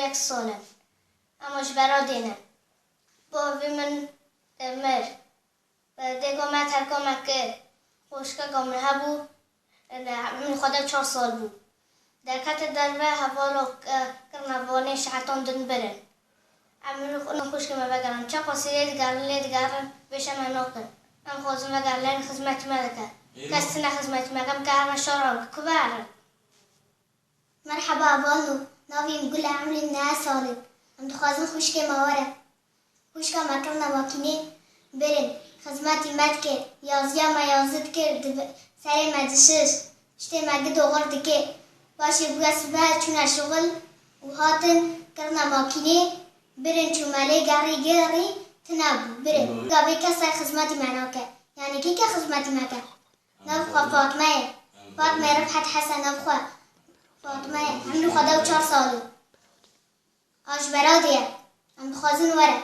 1 سالم. اماش برا دینه. باوی من مر. دیگه من ترکم که خوشکه گامه هبو. من خودم 4 سال بود. در کت دربه حوالو کرنوانه شعطان دن برن. من خوشکه ما بگرم. چه قصیده دیگرن بشه من نکن. من خوازم بگرم خدمت مدکه. کسی نه خدمت مگم که همه شرار کبار. مرحبا بالو. ناویم گل عمري 9 سالم. ام دخوازم خوشکه ماوره. خوشکه ما کرنا ماکینه برن. خدمتی مدکه. یازیا ما یازد کرد. سری مدشش. شتی مگه دوغر دکه. باشی بگس به چونه شغل و هاتن کرنا ماکینه برن چوماله گاری تنابو برن. گاوی کسی خدمتی مناکه. یعنی کی که خدمتی مکه؟ نبخوا فاطمه رفحت حسن نبخوا فاطمه عمري خدا و 4 ساله. آش برادیه. ام بخوازن وره.